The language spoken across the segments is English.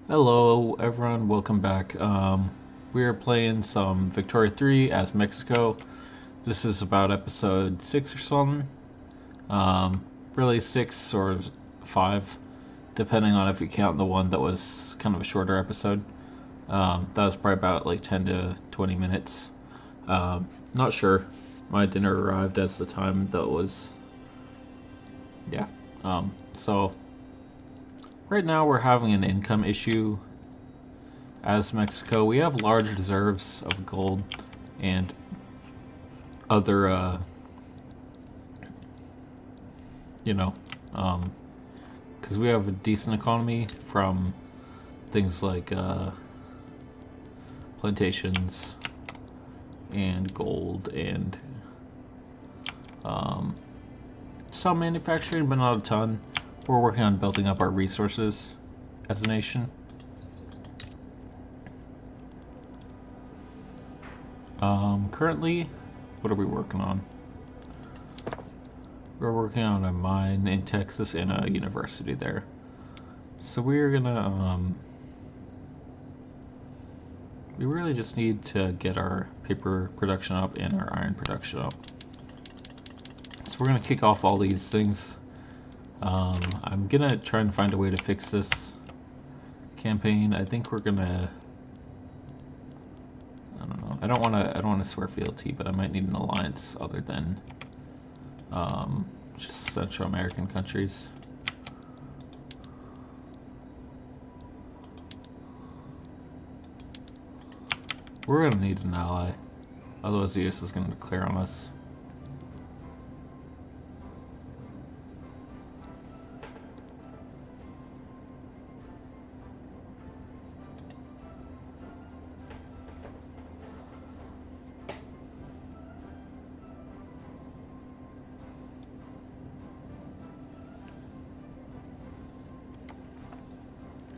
Hello, everyone. Welcome back. We are playing some Victoria 3 as Mexico. This is about episode 6 or something. Really 6 or 5, depending on if you count the one that was kind of a shorter episode. That was probably about like 10 to 20 minutes. Not sure. My dinner arrived as the time that was. Yeah. So, right now we're having an income issue as Mexico. We have large reserves of gold and other, you know, because we have a decent economy from things like plantations and gold and some manufacturing, but not a ton. We're working on building up our resources as a nation. Currently, what are we working on? We're working on a mine in Texas and a university there. So we're gonna, we really just need to get our paper production up and our iron production up. So we're gonna kick off all these things. I'm gonna try and find a way to fix this campaign. I think we're gonna, I don't know. I don't want to swear fealty, but I might need an alliance other than just Central American countries. We're gonna need an ally, otherwise the US is gonna declare on us.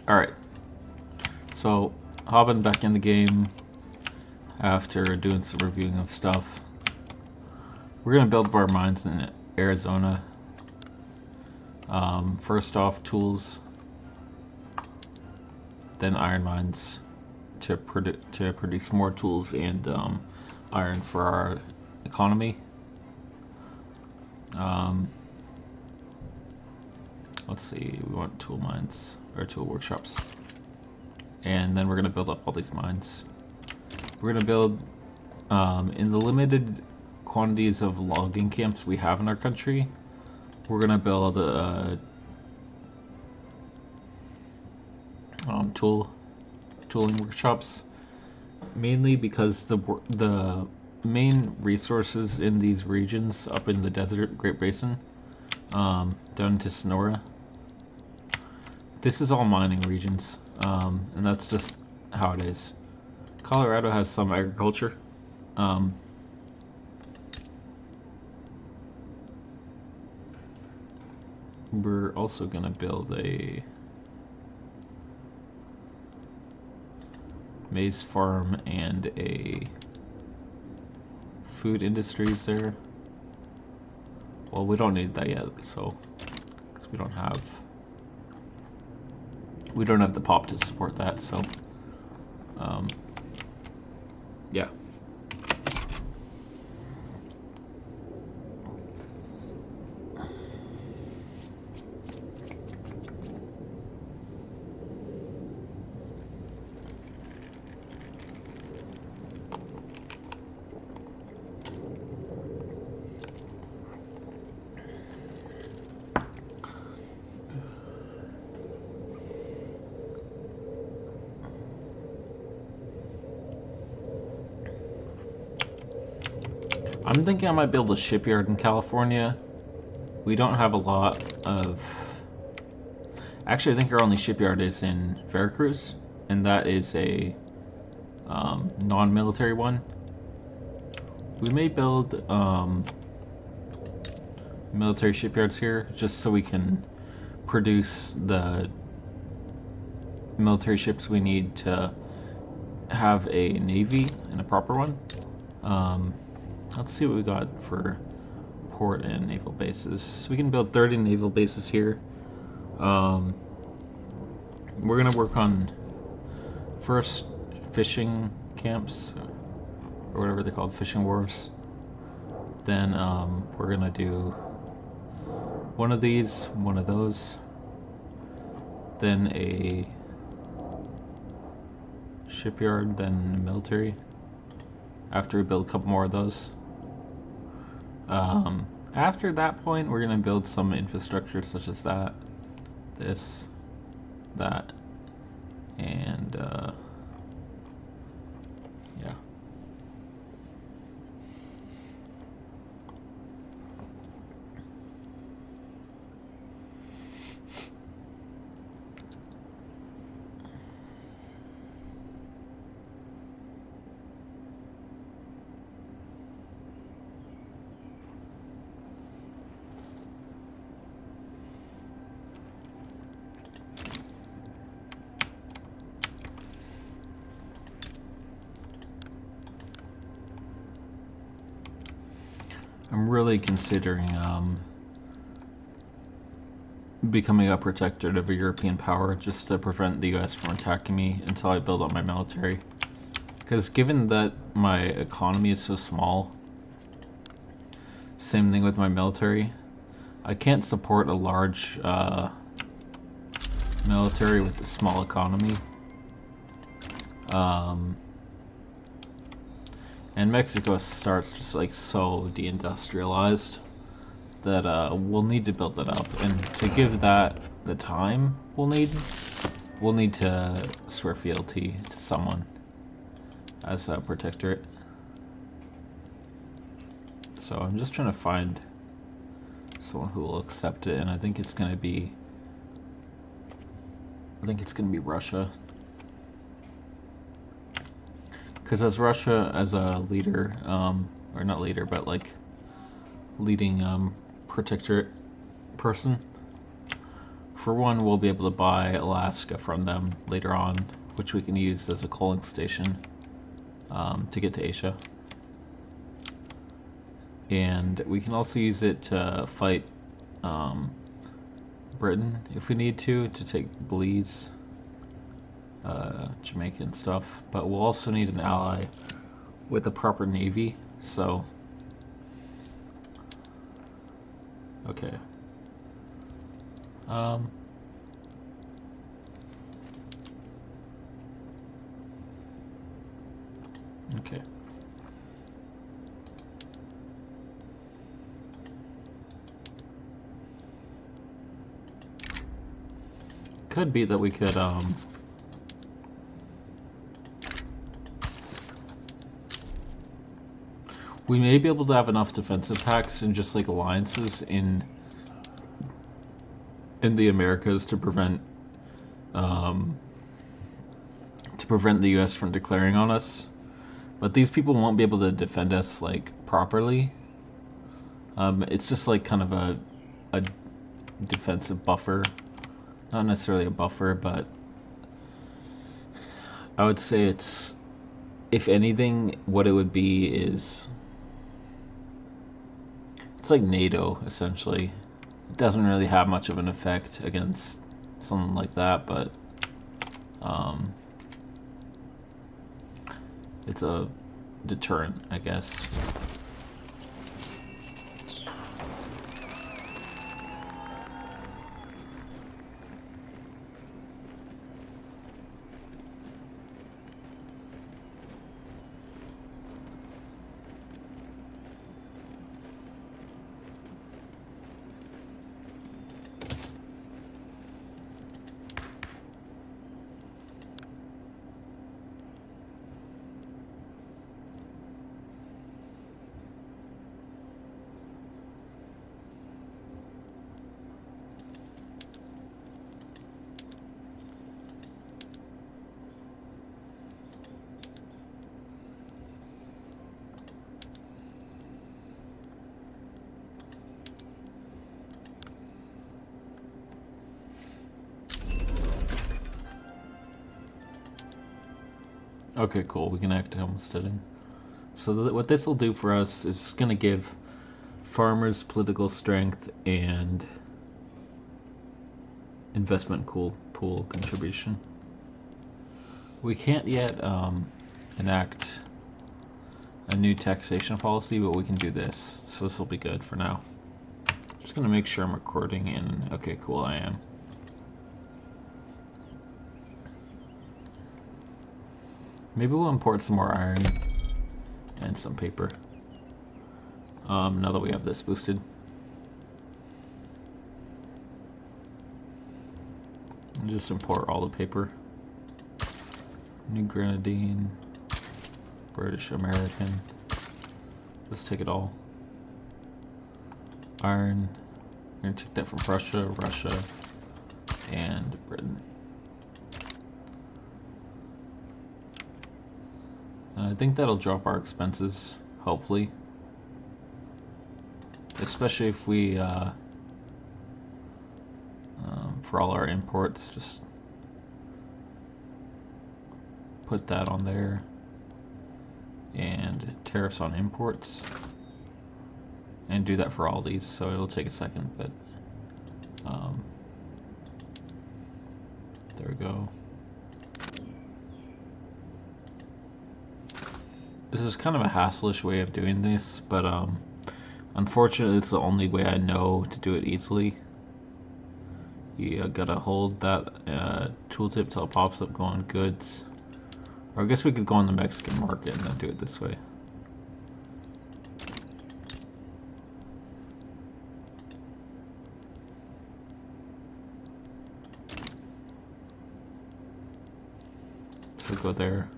Alright, so hopping back in the game after doing some reviewing of stuff. We're going to build up our mines in Arizona. First off, tools, then iron mines to produce more tools and iron for our economy. Let's see, we want tool mines, or tool workshops. And then we're going to build up all these mines. We're going to build, in the limited quantities of logging camps we have in our country, we're going to build tooling workshops, mainly because the main resources in these regions up in the desert Great Basin, down to Sonora, this is all mining regions, and that's just how it is. Colorado has some agriculture. We're also going to build a maize farm and a food industries there. Well, we don't need that yet, so because we don't have the pop to support that, so yeah. I'm thinking I might build a shipyard in California. We don't have a lot of... Actually, I think our only shipyard is in Veracruz, and that is a non-military one. We may build military shipyards here, just so we can produce the military ships we need to have a navy and a proper one. Let's see what we got for port and naval bases. We can build 30 naval bases here. We're gonna work on first fishing camps, or whatever they're called, fishing wharves. Then we're gonna do one of these, one of those, then a shipyard, then a military. After we build a couple more of those. After that point, we're gonna build some infrastructure such as that, this, that, and yeah. I'm really considering becoming a protector of a European power just to prevent the US from attacking me until I build up my military. Because given that my economy is so small, same thing with my military, I can't support a large military with a small economy. And Mexico starts just like so deindustrialized that we'll need to build it up, and to give that the time we'll need to swear fealty to someone as a protectorate. So I'm just trying to find someone who will accept it, and I think it's gonna be Russia. Because as Russia, as a leader, or not leader, but like leading protectorate person, for one, we'll be able to buy Alaska from them later on, which we can use as a coaling station to get to Asia. And we can also use it to fight Britain if we need to take Belize, Jamaica and stuff, but we'll also need an ally with a proper navy, so okay. Okay. Could be that we could we may be able to have enough defensive pacts and just like alliances in the Americas to prevent the US from declaring on us. But these people won't be able to defend us like properly. It's just like kind of a defensive buffer. Not necessarily a buffer, but I would say it's, if anything, what it would be is, it's like NATO, essentially. It doesn't really have much of an effect against something like that, but it's a deterrent, I guess. Okay, cool. We can act homesteading. So what this will do for us is going to give farmers political strength and investment pool contribution. We can't yet enact a new taxation policy, but we can do this. So this will be good for now. Just gonna make sure I'm recording in. Okay, cool, I am. Maybe we'll import some more iron and some paper. Now that we have this boosted. And just import all the paper. New Grenadine, British American. Let's take it all. Iron. We're gonna take that from Prussia, Russia, and Britain. I think that'll drop our expenses, hopefully. Especially if we, for all our imports, just put that on there. And tariffs on imports. And do that for all these, so it'll take a second, but there we go. This is kind of a hassle-ish way of doing this, but unfortunately it's the only way I know to do it easily. You gotta hold that tooltip till it pops up going goods. Or I guess we could go on the Mexican market and then do it this way. So go there.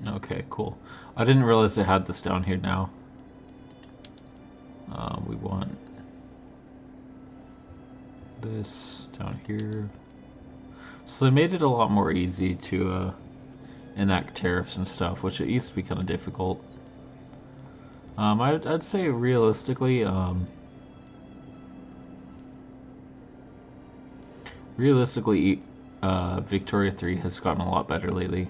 Okay, cool. I didn't realize they had this down here now. We want this down here. So they made it a lot more easy to enact tariffs and stuff, which it used to be kind of difficult. I'd say realistically, Victoria 3 has gotten a lot better lately.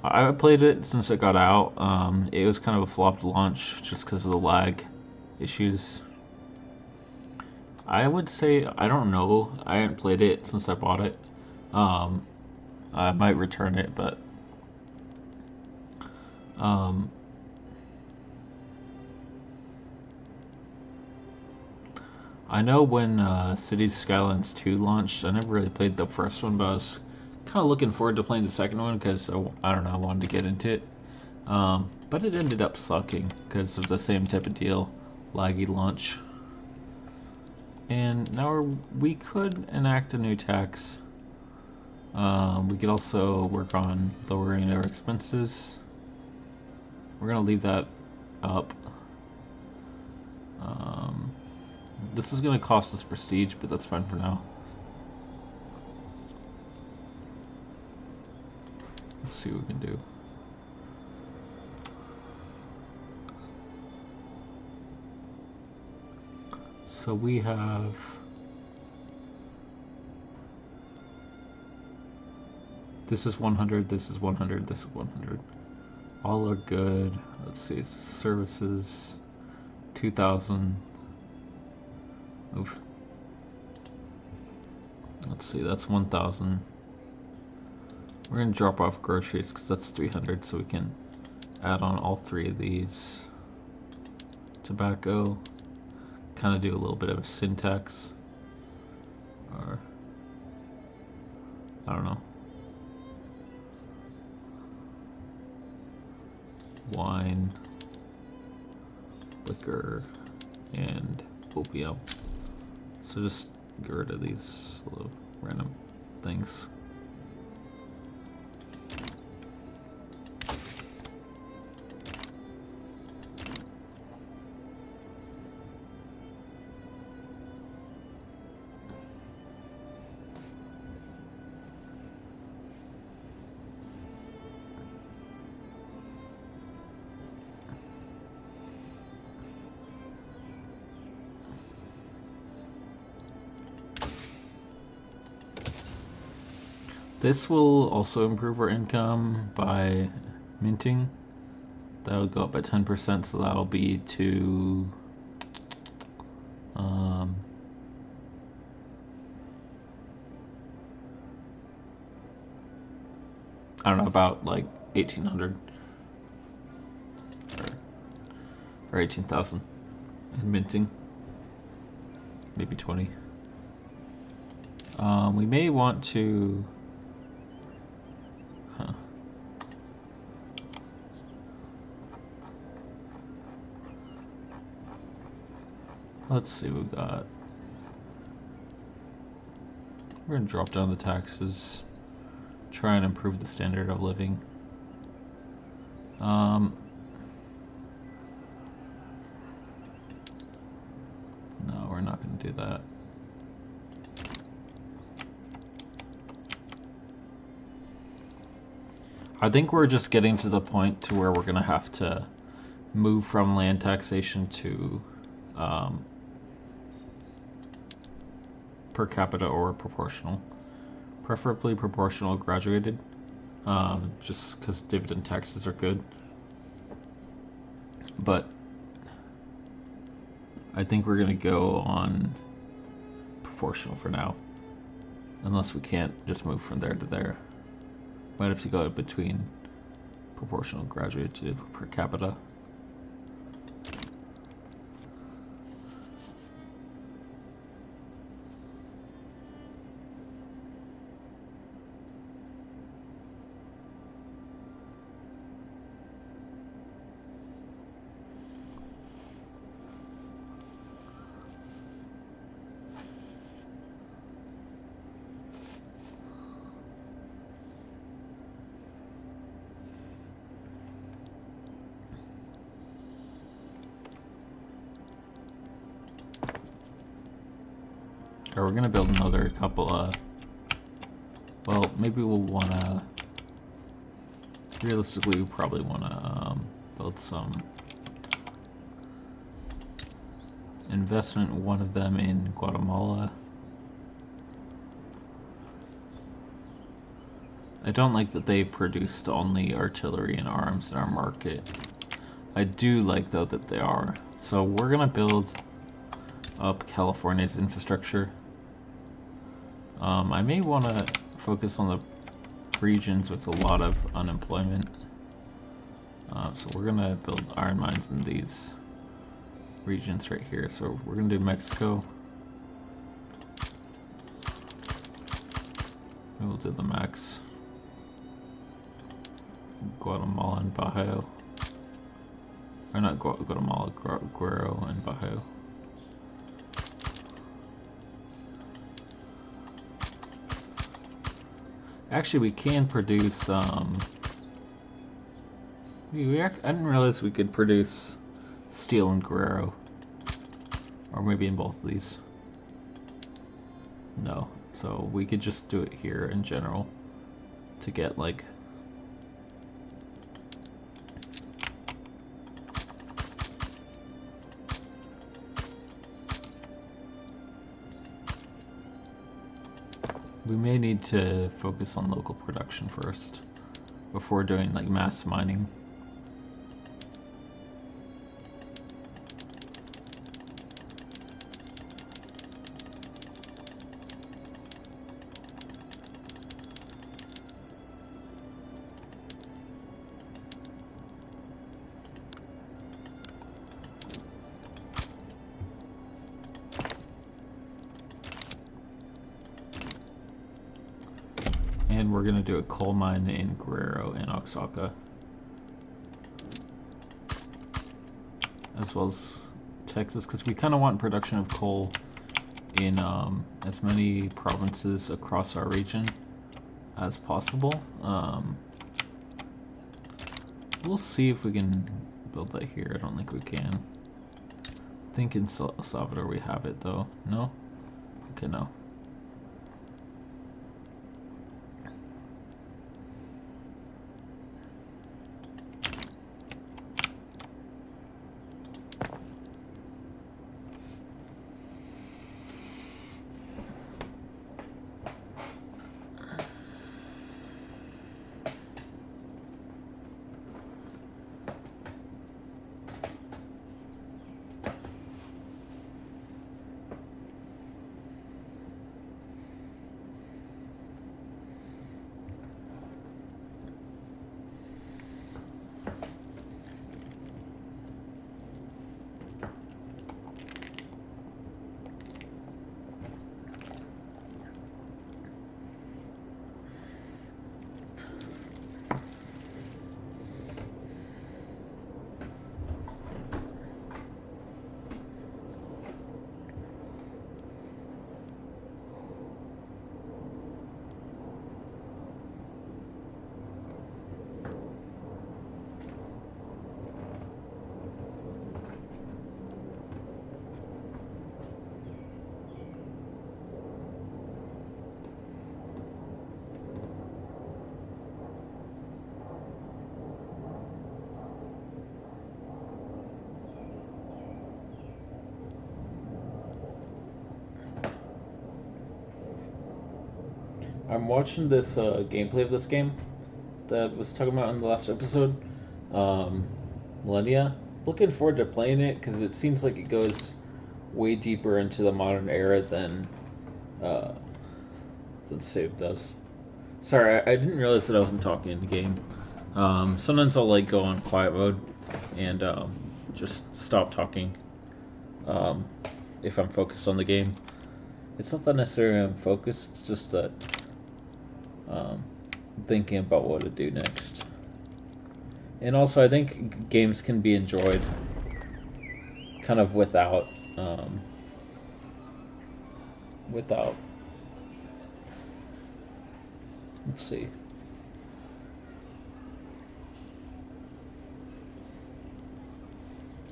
I played it since it got out. It was kind of a flopped launch just because of the lag issues. I would say, I don't know. I haven't played it since I bought it. I might return it, but I know when Cities Skylines 2 launched, I never really played the first one, but I was kind of looking forward to playing the second one because I don't know, I wanted to get into it. But it ended up sucking because of the same type of deal, laggy launch. And now we could enact a new tax. We could also work on lowering our expenses. We're gonna leave that up. This is gonna cost us prestige, but that's fine for now. Let's see what we can do. So we have this is 100, this is 100, this is 100. All are good. Let's see, services 2,000. Oof. Let's see, that's 1,000. We're gonna drop off groceries because that's 300, so we can add on all three of these. Tobacco, kind of do a little bit of a syntax, or I don't know. Wine, liquor, and opium. So just get rid of these little random things. This will also improve our income by minting. That'll go up by 10%, so that'll be to I don't know, about like 1,800 or 18,000 in minting, maybe 20. We may want to. Let's see what we got. We're gonna drop down the taxes, try and improve the standard of living. No, we're not gonna do that. I think we're just getting to the point to where we're gonna have to move from land taxation to per capita or proportional, preferably proportional graduated, just because dividend taxes are good. But I think we're gonna go on proportional for now, unless we can't just move from there to there. Might have to go between proportional graduated to per capita. Or we're gonna build another couple well, maybe we'll wanna, realistically we probably wanna build some investment, one of them in Guatemala. I don't like that they produced only artillery and arms in our market. I do like though that they are. So we're gonna build up California's infrastructure. I may want to focus on the regions with a lot of unemployment. So we're going to build iron mines in these regions right here. So we're going to do Mexico. Maybe we'll do the max. Guatemala and Bajo. Or not Guatemala, Guerrero and Bajo. Actually, we can produce, I didn't realize we could produce steel in Guerrero. Or maybe in both of these. No, so we could just do it here in general to get, like, we may need to focus on local production first before doing like mass mining. And we're going to do a coal mine in Guerrero and Oaxaca, as well as Texas, because we kind of want production of coal in as many provinces across our region as possible. We'll see if we can build that here. I don't think we can. I think in El Salvador we have it though. No? Okay, no. I'm watching this gameplay of this game that I was talking about in the last episode, um, Millennia. Looking forward to playing it because it seems like it goes way deeper into the modern era uh, than Save does. Sorry, I didn't realize that I wasn't talking in the game. Sometimes I'll like go on quiet mode and just stop talking um, if I'm focused on the game. It's not that necessarily I'm focused, it's just that um, I'm thinking about what to do next. And also, I think games can be enjoyed kind of without. Let's see.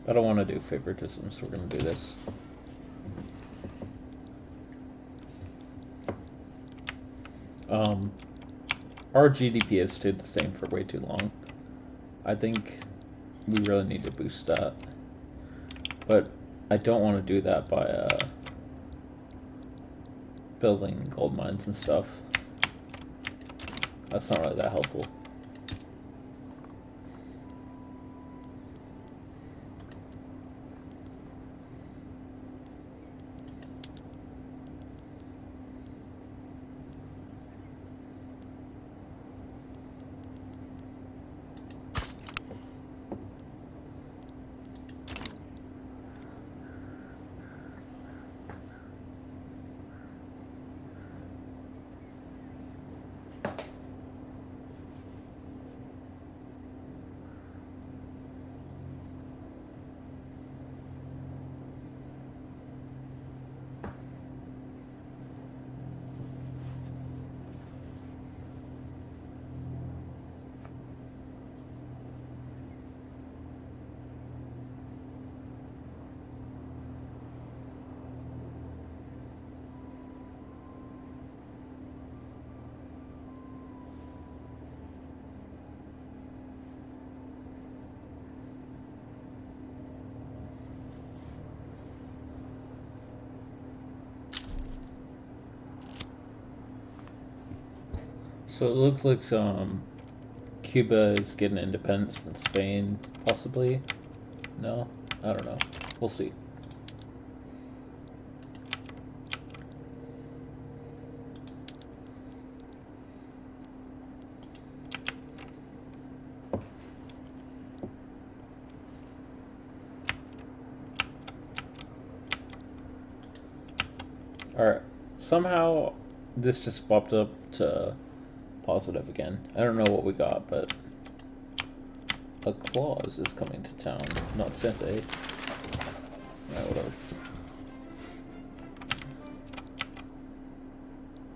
I don't want to do favoritism, so we're going to do this. Our GDP has stayed the same for way too long. I think we really need to boost that. But I don't want to do that by building gold mines and stuff. That's not really that helpful. So it looks like Cuba is getting independence from Spain, possibly. No, I don't know. We'll see. Alright, somehow this just popped up to positive again. I don't know what we got, but a clause is coming to town, not Synth. Alright, whatever.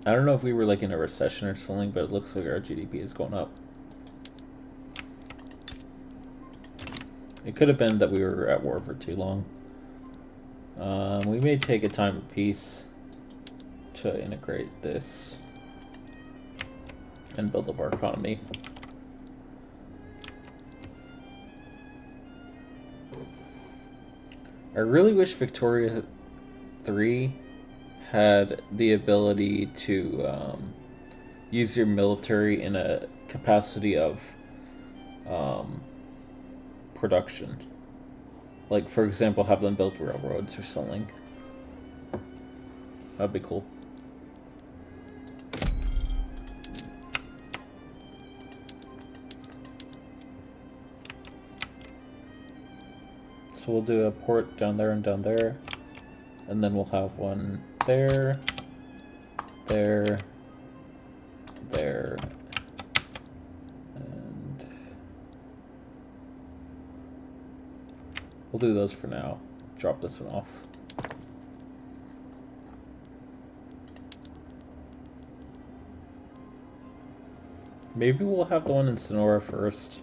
I don't know if we were like in a recession or something, but it looks like our GDP is going up. It could have been that we were at war for too long. We may take a time of peace to integrate this and build up our economy. I really wish Victoria 3 had the ability to use your military in a capacity of production. Like, for example, have them build railroads or something. That'd be cool. So we'll do a port down there and down there. And then we'll have one there, there, there, and we'll do those for now. Drop this one off. Maybe we'll have the one in Sonora first.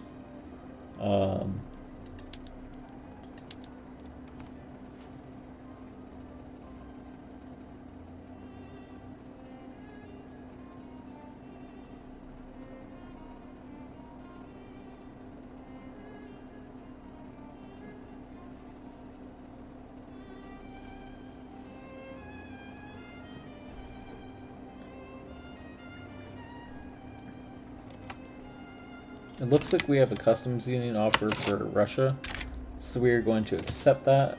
It looks like we have a customs union offer for Russia, so we are going to accept that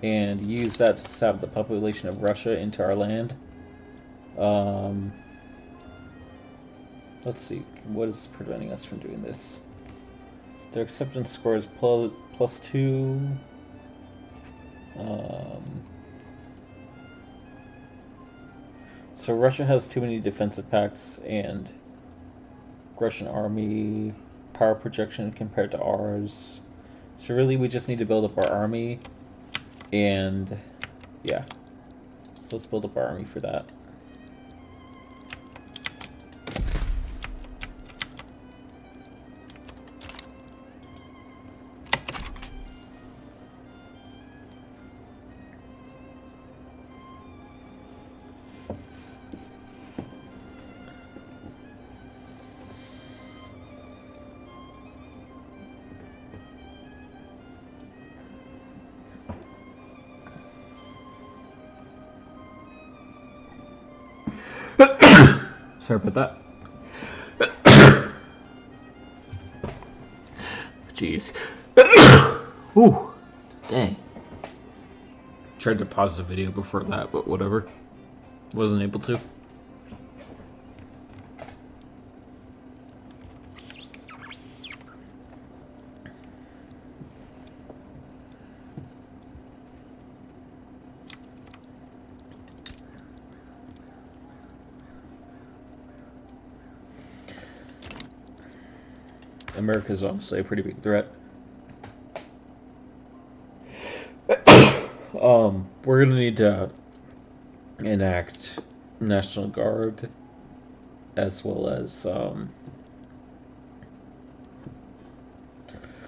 and use that to sap the population of Russia into our land. Let's see, what is preventing us from doing this? Their acceptance score is +2. So Russia has too many defensive pacts, and Russian army power projection compared to ours. So really we just need to build up our army, and yeah. So let's build up our army for that. Sorry about that. Jeez. Ooh, dang. Tried to pause the video before that, but whatever. Wasn't able to. America's honestly a pretty big threat. We're gonna need to enact National Guard as well as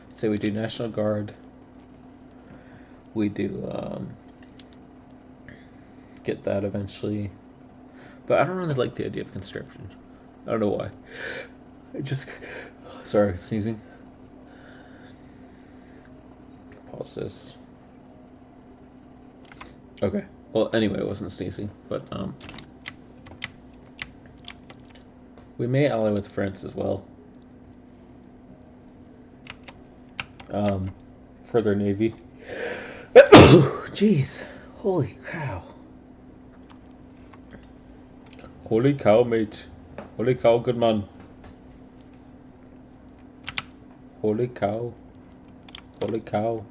say we do National Guard, we do get that eventually, but I don't really like the idea of conscription. I don't know why. I just sorry, sneezing. Pause this. Okay. Well, anyway, it wasn't sneezing, but we may ally with France as well. For their navy. Jeez, holy cow! Holy cow, mate! Holy cow, good man! Holy cow! Holy cow!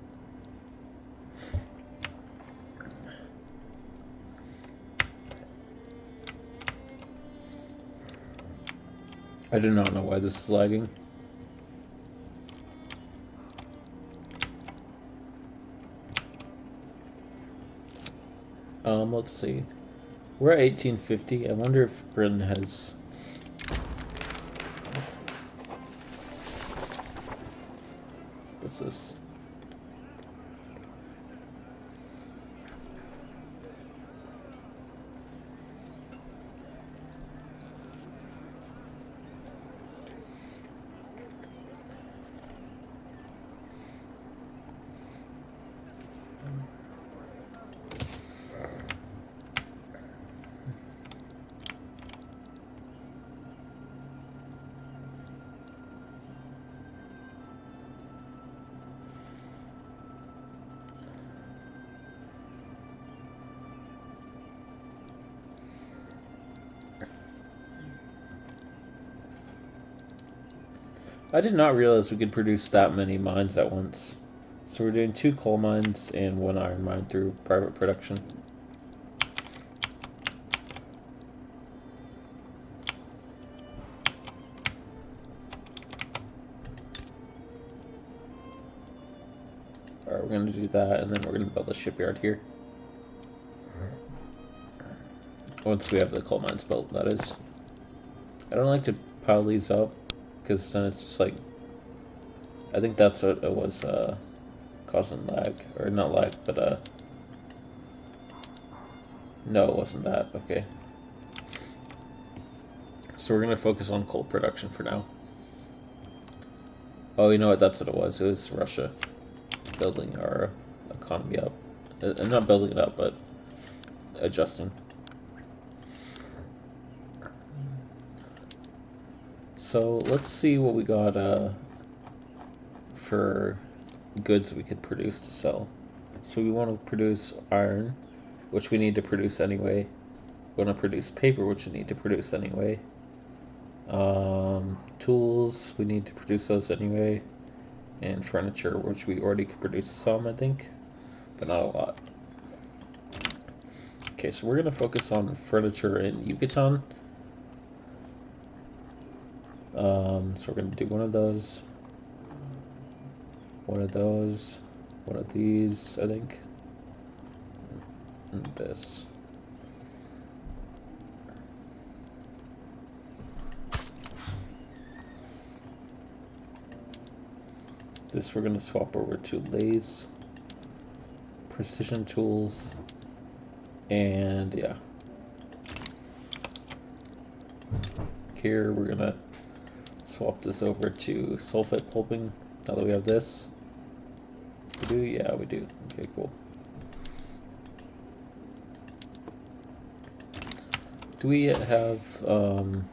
I do not know why this is lagging. Let's see. We're at 1850. I wonder if Britain has... What's this? I did not realize we could produce that many mines at once. So we're doing 2 coal mines and 1 iron mine through private production. Alright, we're going to do that, and then we're going to build a shipyard here. Once we have the coal mines built, that is. I don't like to pile these up, because then it's just like... I think that's what it was causing lag. Or not lag, but no, it wasn't that. Okay. So we're going to focus on coal production for now. Oh, you know what? That's what it was. It was Russia building our economy up. Not building it up, but adjusting. So let's see what we got for goods we could produce to sell. So we want to produce iron, which we need to produce anyway. We want to produce paper, which we need to produce anyway. Tools, we need to produce those anyway. And furniture, which we already could produce some, I think, but not a lot. Okay, so we're going to focus on furniture in Yucatan. So we're going to do one of those, one of these, I think, and this. This we're going to swap over to lathes, precision tools, and yeah. Here we're going to swap this over to sulfite pulping now that we have this. We do? Yeah, we do. Okay, cool. Do we have, I'm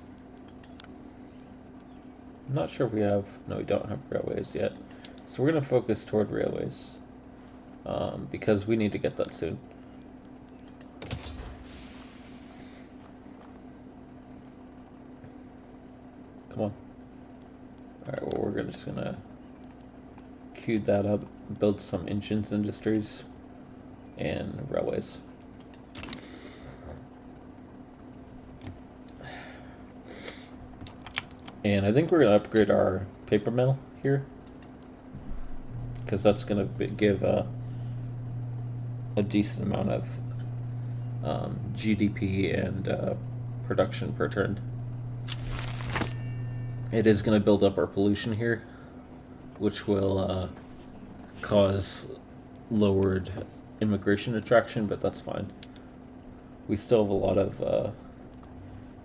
not sure if we have, no, we don't have railways yet. So we're going to focus toward railways, because we need to get that soon. Come on. Alright, well, we're just going to queue that up, build some engines industries and railways. And I think we're going to upgrade our paper mill here, because that's going to give a decent amount of GDP and production per turn. It is going to build up our pollution here, which will cause lowered immigration attraction, but that's fine. We still have a lot of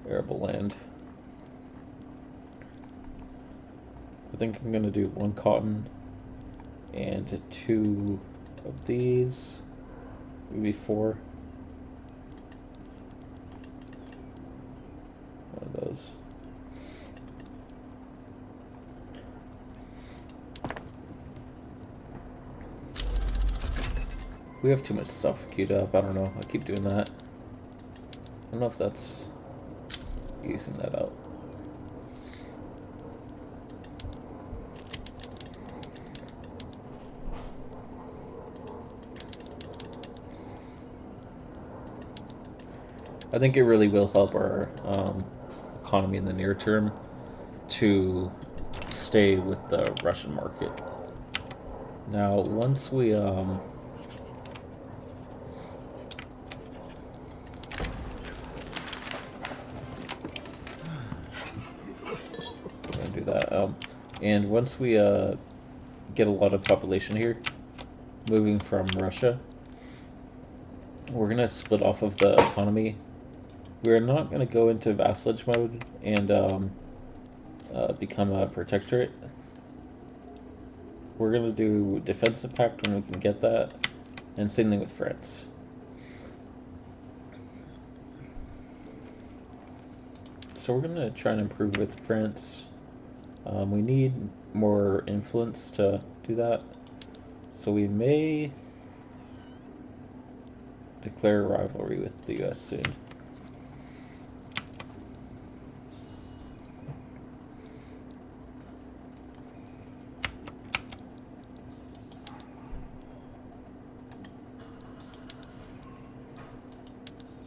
arable land. I think I'm going to do 1 cotton and 2 of these, maybe 4. One of those. We have too much stuff queued up. I don't know. I keep doing that. I don't know if that's using that out. I think it really will help our economy in the near term to stay with the Russian market. Now, once we do that, and once we get a lot of population here, moving from Russia, we're gonna split off of the economy. We're not gonna go into vassalage mode and become a protectorate. We're gonna do defensive pact when we can get that, and same thing with France. So we're gonna try and improve with France. We need more influence to do that, so we may declare rivalry with the US soon.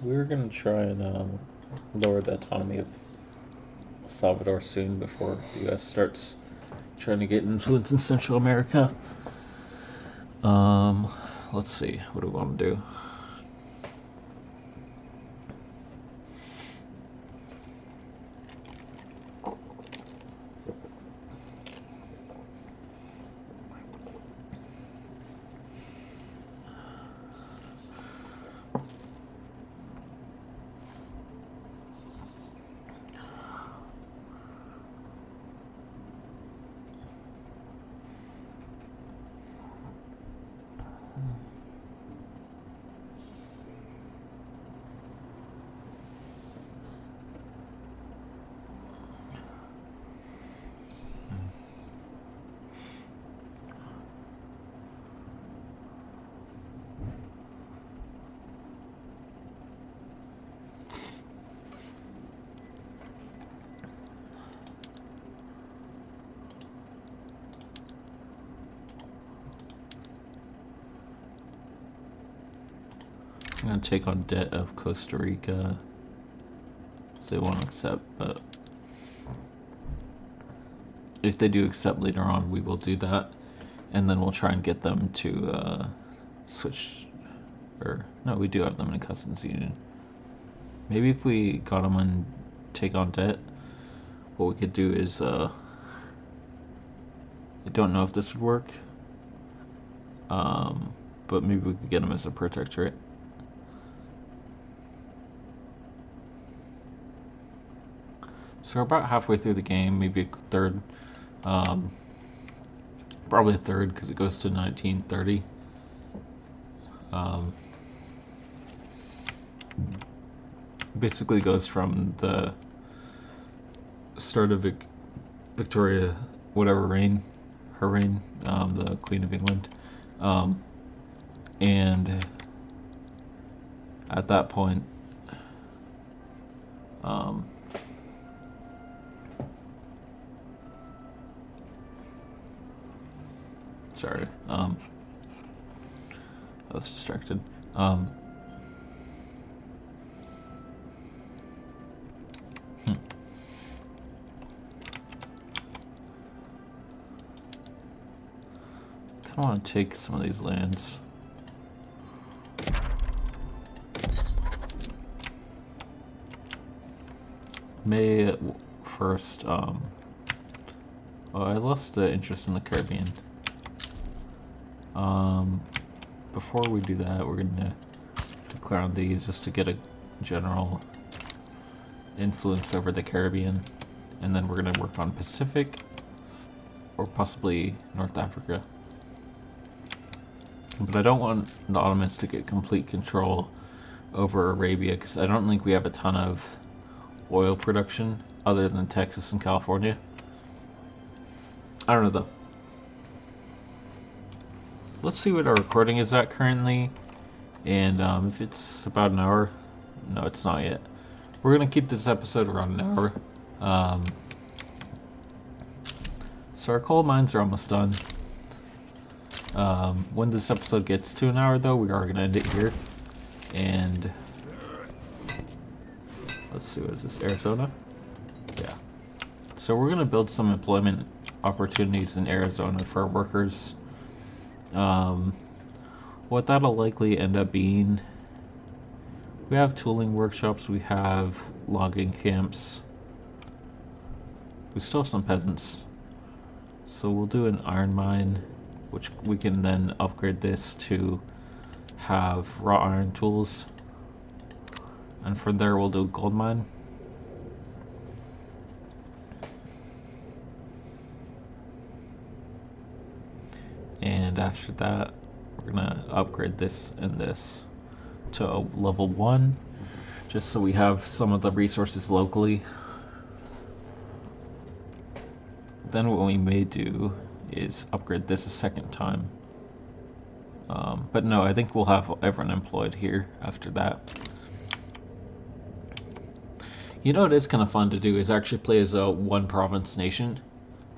We're gonna try and lower the autonomy of Salvador soon before the US starts trying to get influence in Central America. Let's see, what do we want to do? I'm gonna take on debt of Costa Rica. So they won't accept, but if they do accept later on, we will do that, and then we'll try and get them to switch. Or no, we do have them in customs union. Maybe if we got them and take on debt, what we could do is I don't know if this would work, but maybe we could get them as a protectorate. So we're about halfway through the game, maybe a third. Probably a third because it goes to 1930. Basically goes from the start of Victoria, whatever reign, her reign, the Queen of England, and at that point, sorry, I was distracted. I want to take some of these lands. May first. Oh, I lost the interest in the Caribbean. Before we do that, we're gonna declare on these just to get a general influence over the Caribbean, and then we're gonna work on Pacific or possibly North Africa. But I don't want the Ottomans to get complete control over Arabia because I don't think we have a ton of oil production other than Texas and California. I don't know though. Let's see what our recording is at currently, and if it's about an hour, no, it's not yet. We're gonna keep this episode around an hour. So our coal mines are almost done. When this episode gets to an hour, though, we are going to end it here. And let's see, what is this, Arizona? Yeah. So we're going to build some employment opportunities in Arizona for our workers. What that'll likely end up being, we have tooling workshops, we have logging camps. We still have some peasants. So we'll do an iron mine, which we can then upgrade this to have raw iron tools, and from there we'll do a gold mine. And after that, we're gonna upgrade this and this to a level 1, just so we have some of the resources locally. Then what we may do is upgrade this a second time. But no, I think we'll have everyone employed here after that. You know what is kind of fun to do is actually play as a one province nation.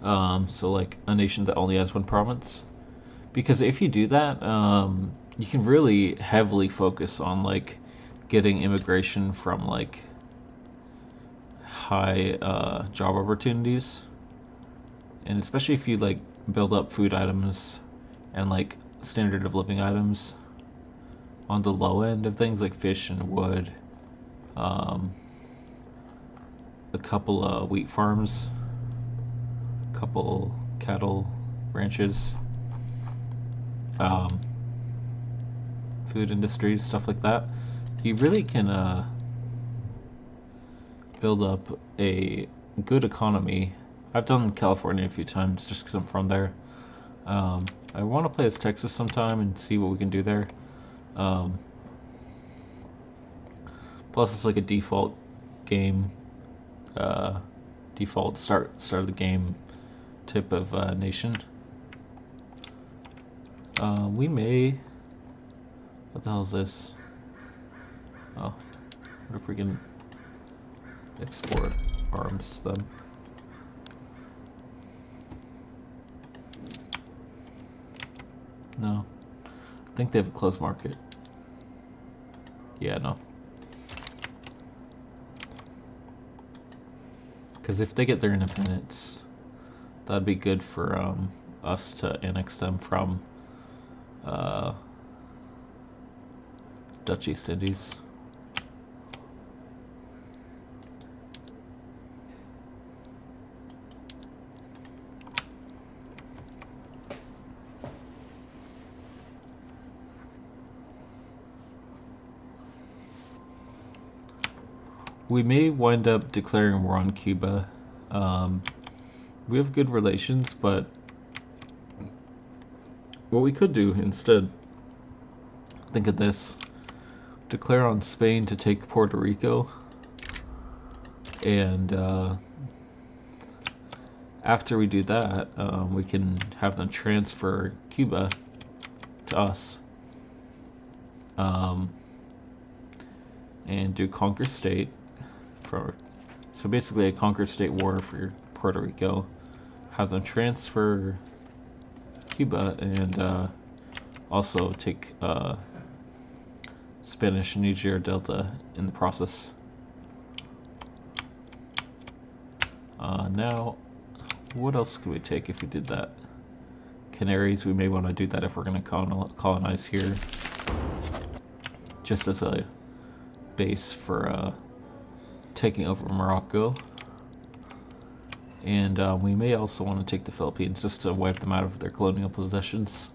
So like a nation that only has one province. Because if you do that, you can really heavily focus on like getting immigration from like high job opportunities. And especially if you like build up food items and like standard of living items on the low end of things like fish and wood, a couple of wheat farms, a couple cattle ranches, food industries, stuff like that. You really can build up a good economy. I've done California a few times just because I'm from there. I want to play as Texas sometime and see what we can do there. Plus, it's like a default game, default start of the game type of nation. We may. What the hell is this? Oh, what if we can export arms to them? No. I think they have a closed market. Yeah, no. Because if they get their independence, that'd be good for us to annex them from Dutch East Indies. We may wind up declaring war on Cuba. We have good relations, but what we could do instead, think of this, declare on Spain to take Puerto Rico, and after we do that, we can have them transfer Cuba to us, and do conquer state so basically a conquer state war for Puerto Rico, have them transfer Cuba, and also take Spanish Niger Delta in the process. Now, what else could we take if we did that? Canaries, we may want to do that if we're going to colonize here, just as a base for taking over Morocco. And we may also want to take the Philippines just to wipe them out of their colonial possessions.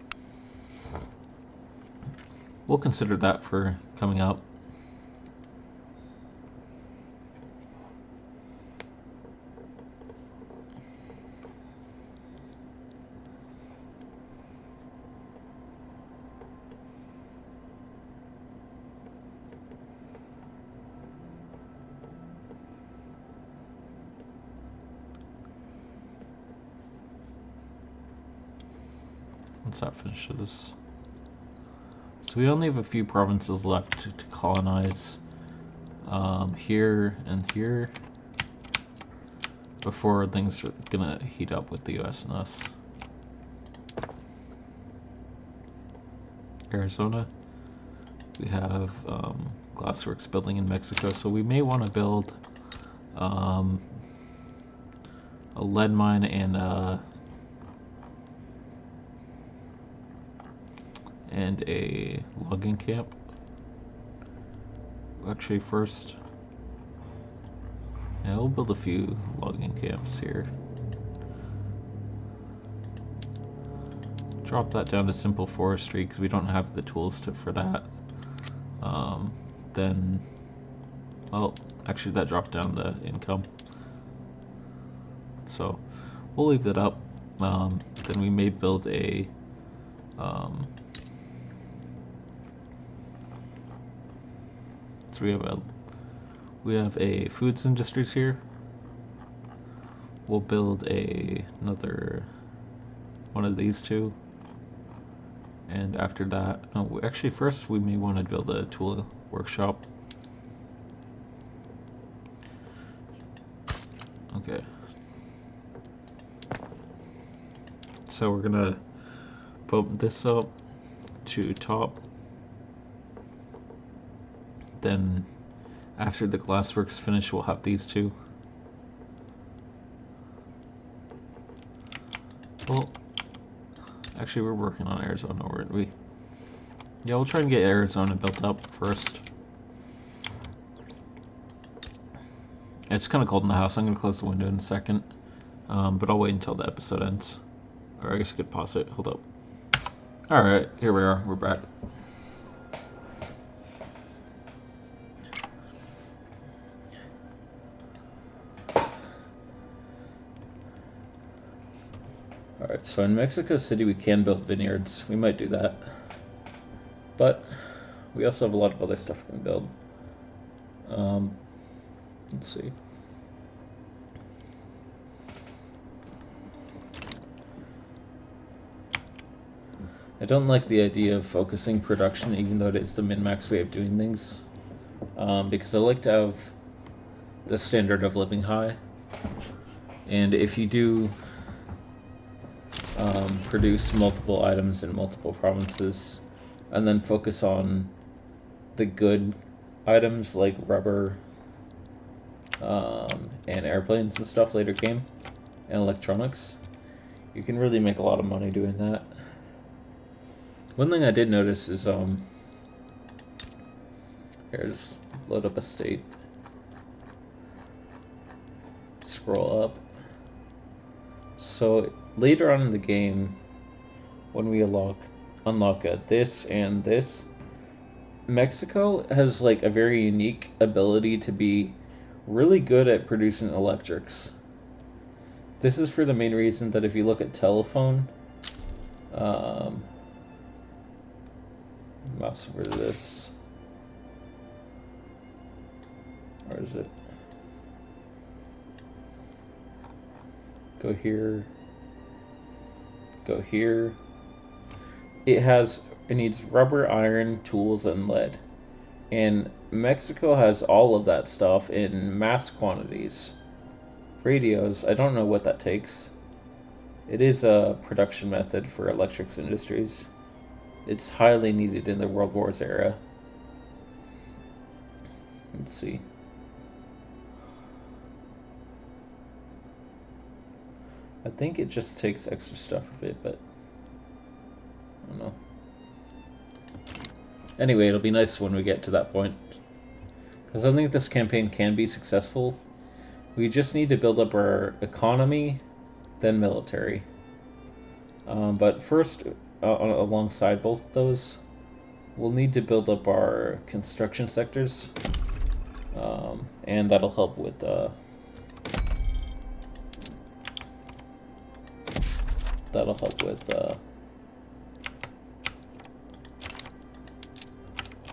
We'll consider that for coming up. Once that finishes. So we only have a few provinces left to colonize, here and here, before things are gonna heat up with the US and us. Arizona, we have glassworks building in Mexico, so we may want to build a lead mine and a logging camp. Actually, first, yeah, we'll build a few logging camps here. Drop that down to simple forestry because we don't have the tools for that. Then, well, actually that dropped down the income. So we'll leave that up. Then we may build a so we have a foods industries here. We'll build another one of these two. And after that, no, actually first we may want to build a tool workshop. Okay. So we're gonna bump this up to top. Then after the glassworks finish, we'll have these two. Well, actually we're working on Arizona, weren't we? Yeah, we'll try and get Arizona built up first. It's kind of cold in the house. I'm going to close the window in a second. But I'll wait until the episode ends. Or I guess I could pause it. Hold up. Alright, here we are. We're back. Alright, so in Mexico City we can build vineyards. We might do that. But we also have a lot of other stuff we can build. Let's see. I don't like the idea of focusing production, even though it is the min-max way of doing things, because I like to have the standard of living high. And if you do produce multiple items in multiple provinces, and then focus on the good items like rubber and airplanes and stuff later game, and electronics. You can really make a lot of money doing that. One thing I did notice is here's load up a state. Scroll up. So later on in the game, when we unlock this and this, Mexico has like a very unique ability to be really good at producing electrics. This is for the main reason that if you look at telephone, mouse over to this. Where is it? Go here. Go here. It needs rubber, iron, tools, and lead. And Mexico has all of that stuff in mass quantities. Radios, I don't know what that takes. It is a production method for electrics industries. It's highly needed in the World Wars era. Let's see. I think it just takes extra stuff of it, but I don't know. Anyway, it'll be nice when we get to that point. Because I think this campaign can be successful. We just need to build up our economy, then military. But first, alongside both of those, we'll need to build up our construction sectors. And that'll help with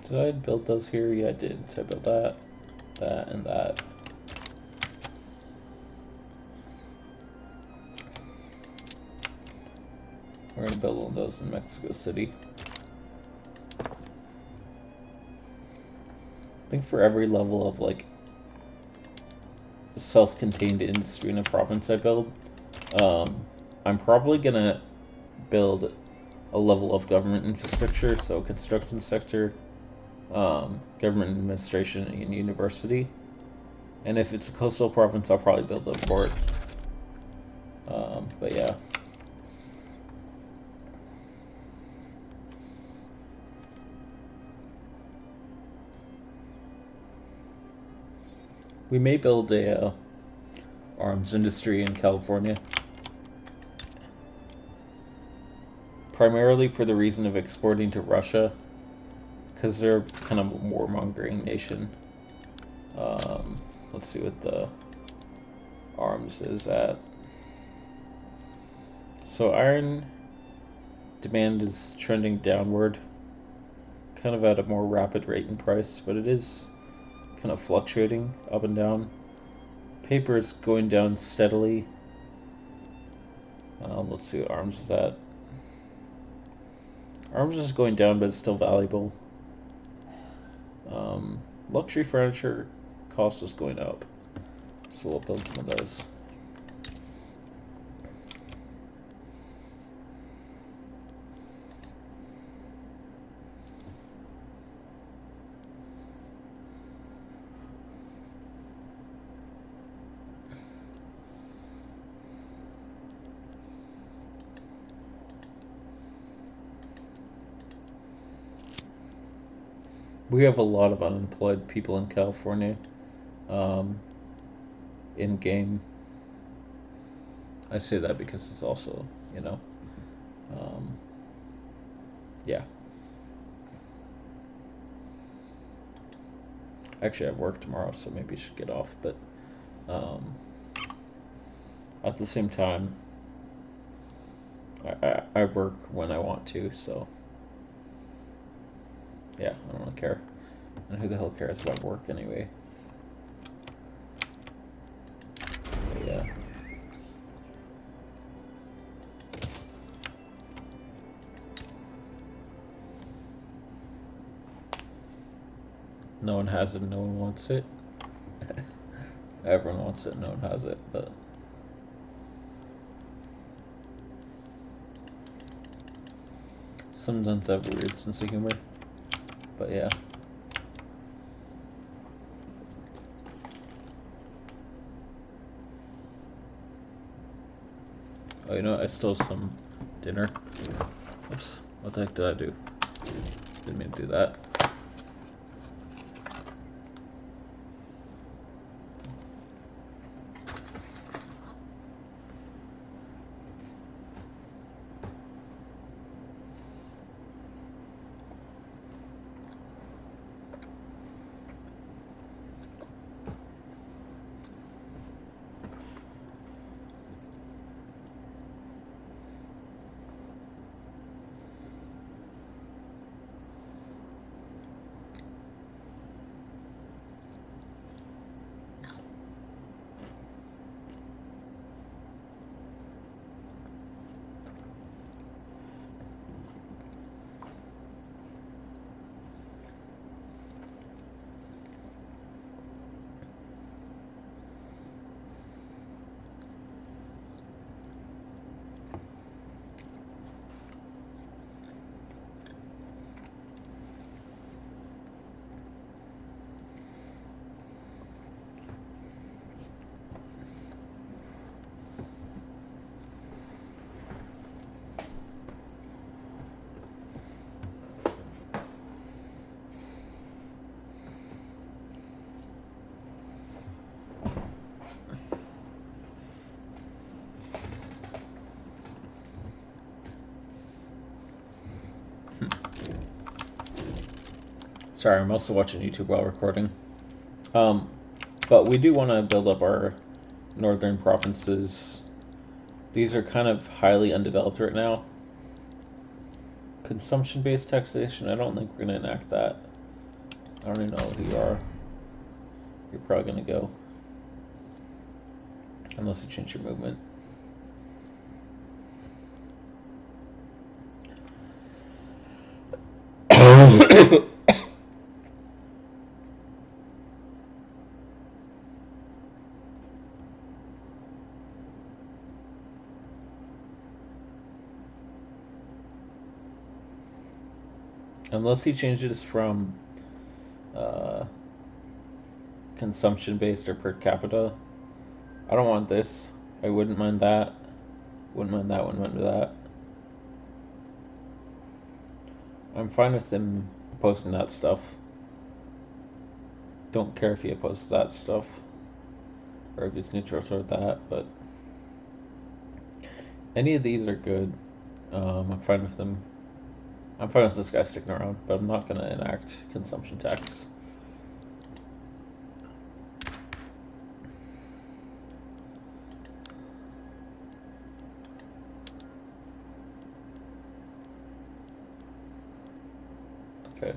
did I build those here? Yeah, I did. So I built that, and that. We're gonna build one of those in Mexico City. I think for every level of like self-contained industry in a province I build, I'm probably gonna build a level of government infrastructure, so construction sector, government administration, and university. And if it's a coastal province, I'll probably build a port. But yeah. We may build a arms industry in California. Primarily for the reason of exporting to Russia, because they're kind of a warmongering nation. Let's see what the arms is at. So iron demand is trending downward, kind of at a more rapid rate in price, but it is kind of fluctuating up and down. Paper is going down steadily. Let's see what arms is at. Arms is going down, but it's still valuable. Luxury furniture cost is going up, so we'll build some of those. We have a lot of unemployed people in California. In game, I say that because it's also, yeah. Actually, I have work tomorrow, so maybe I should get off. But at the same time, I work when I want to, so yeah, I don't really care. And who the hell cares about work anyway? But yeah. No one has it, no one wants it. Everyone wants it, no one has it, but sometimes I have a weird sense of humor. But yeah. Oh, you know what? I stole some dinner. Oops. What the heck did I do? Didn't mean to do that. Sorry, I'm also watching YouTube while recording. But we do want to build up our northern provinces. These are kind of highly undeveloped right now. Consumption-based taxation, I don't think we're going to enact that. I don't even know who you are. You're probably going to go. Unless you change your movement. Unless he changes from consumption based or per capita. I don't want this. I wouldn't mind that. Wouldn't mind that, wouldn't mind that. I'm fine with him posting that stuff. Don't care if he opposes that stuff. Or if he's neutral toward that, but any of these are good. I'm fine with them. I'm fine with this guy sticking around, but I'm not going to enact consumption tax. Okay.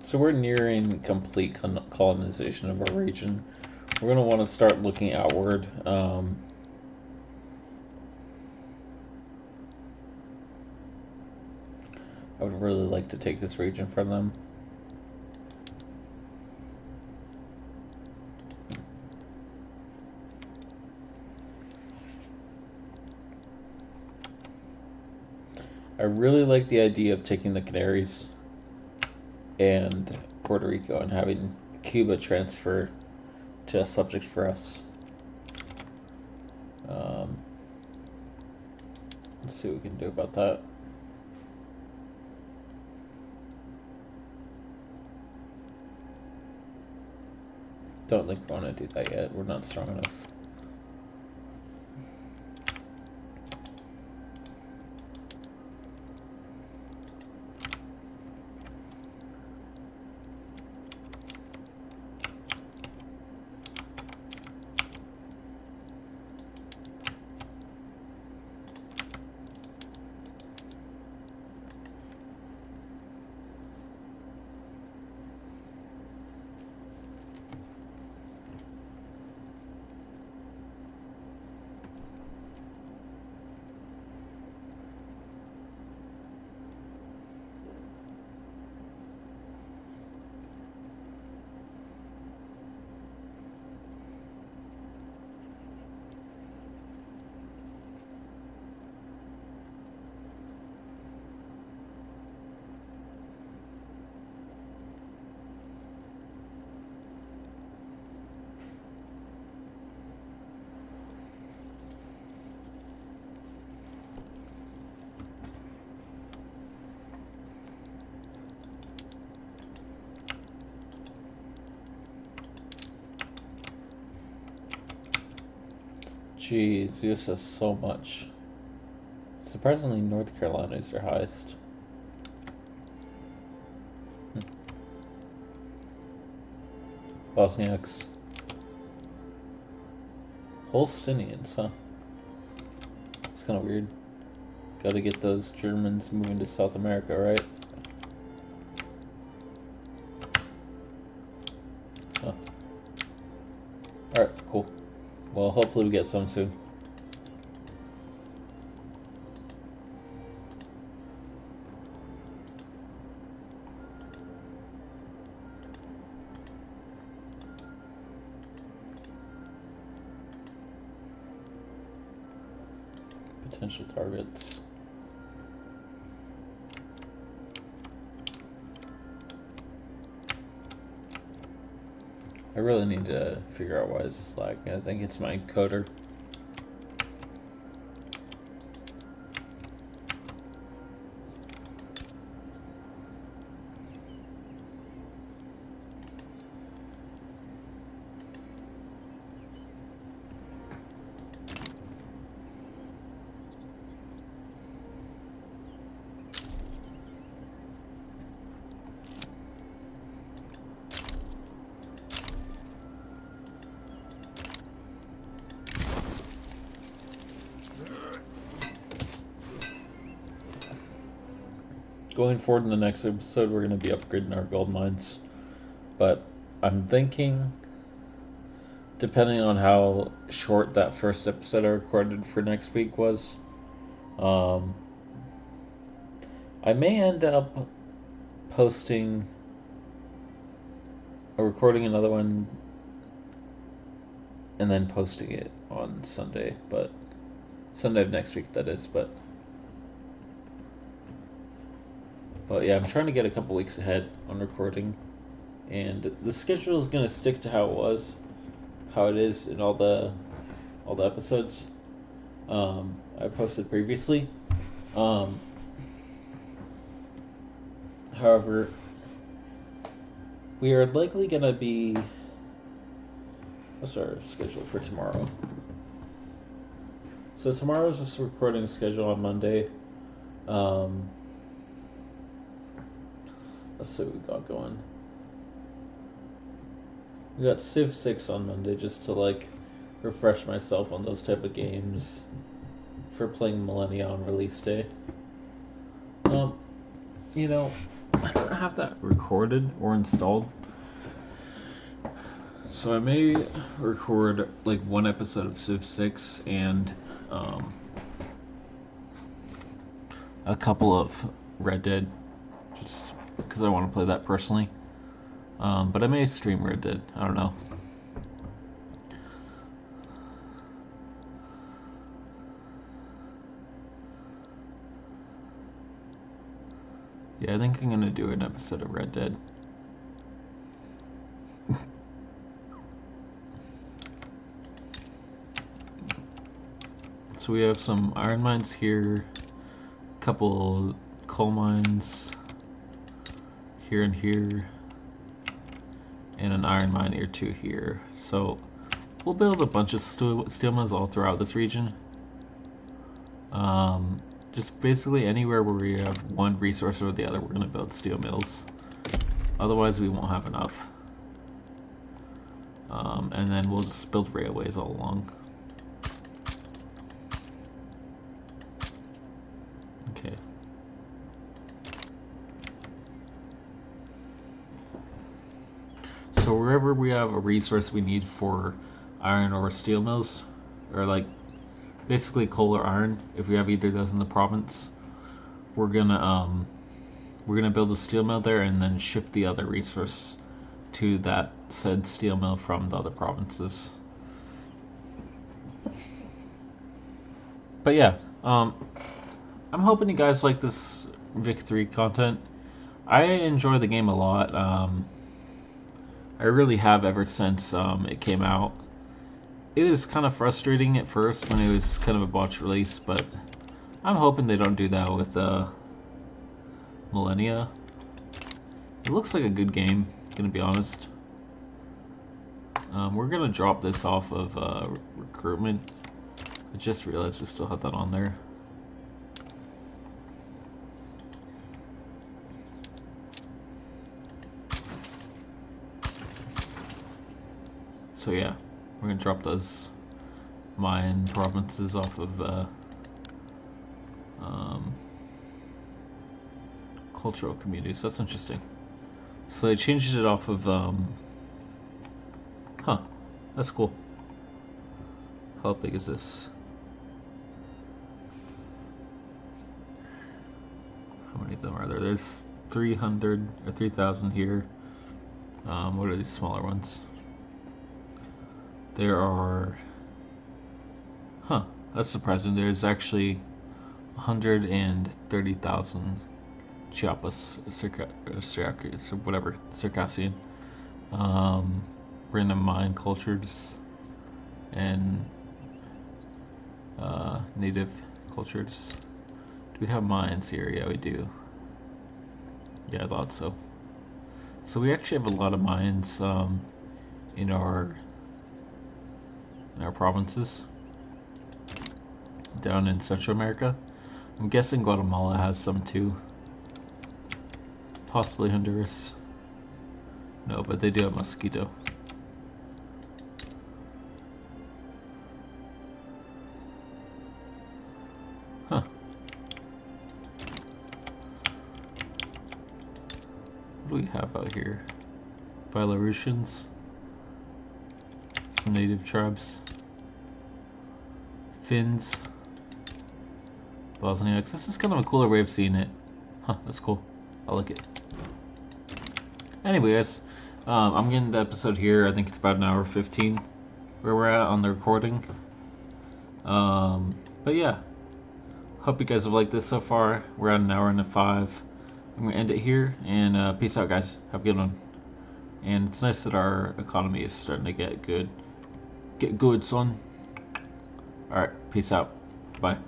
So we're nearing complete colonization of our region. We're going to want to start looking outward. I would really like to take this region from them. I really like the idea of taking the Canaries and Puerto Rico and having Cuba transfer to a subject for us. Let's see what we can do about that. Don't think we want to do that yet. We're not strong enough. Jeez, this has so much. Surprisingly, North Carolina is their highest. Bosniaks. Holsteinians, huh? It's kind of weird. Gotta get those Germans moving to South America, right? Huh. Alright, cool. Well, hopefully we get some soon. Potential targets. I really need to figure out why it's lagging. I think it's my encoder. Going forward in the next episode, we're going to be upgrading our gold mines. But I'm thinking, depending on how short that first episode I recorded for next week was, I may end up posting or recording another one and then posting it on Sunday, but Sunday of next week, that is. But yeah, I'm trying to get a couple weeks ahead on recording, and the schedule is gonna stick to how it is in all the episodes I posted previously. However, we are likely gonna be. What's our schedule for tomorrow? So tomorrow's just recording schedule on Monday. Let's see what we got going. We got Civ 6 on Monday just to like refresh myself on those type of games for playing Millennia on release day. You know, I don't have that recorded or installed. So I may record like one episode of Civ 6 and a couple of Red Dead, just because I want to play that personally. But I may stream Red Dead. I don't know. Yeah, I think I'm gonna do an episode of Red Dead. So we have some iron mines here, a couple coal mines here and here, and an iron mine or two here. So we'll build a bunch of steel mills all throughout this region. Just basically anywhere where we have one resource or the other, we're going to build steel mills. Otherwise, we won't have enough. And then we'll just build railways all along. Okay. So wherever we have a resource we need for iron or steel mills, or like basically coal or iron, if we have either of those in the province, we're gonna build a steel mill there and then ship the other resource to that said steel mill from the other provinces. But yeah, I'm hoping you guys like this Vic 3 content. I enjoy the game a lot. I really have ever since it came out. It is kind of frustrating at first when it was kind of a botched release, but I'm hoping they don't do that with Millennia. It looks like a good game, gonna be honest. We're gonna drop this off of recruitment. I just realized we still had that on there. So yeah, we're gonna drop those Mayan provinces off of cultural communities. That's interesting. So they changed it off of huh, that's cool. How big is this? How many of them are there? There's 300 or 3,000 here. What are these smaller ones? There are, huh, that's surprising. There's actually 130,000 Chiapas, or whatever, Circassian, random mine cultures, and native cultures. Do we have mines here? Yeah, we do. Yeah, I thought so. So we actually have a lot of mines in our provinces down in Central America. I'm guessing Guatemala has some too. Possibly Honduras. No, but they do have Mosquito. Huh. What do we have out here? Belarusians. Some native tribes. Finns. Bosniaks. This is kind of a cooler way of seeing it. Huh, that's cool. I like it. Anyway, guys, I'm getting the episode here. I think it's about an hour 15 where we're at on the recording. But yeah, hope you guys have liked this so far. We're at an hour and 5. I'm going to end it here, and peace out, guys. Have a good one. And it's nice that our economy is starting to get good. Get good, son. Alright, peace out. Bye.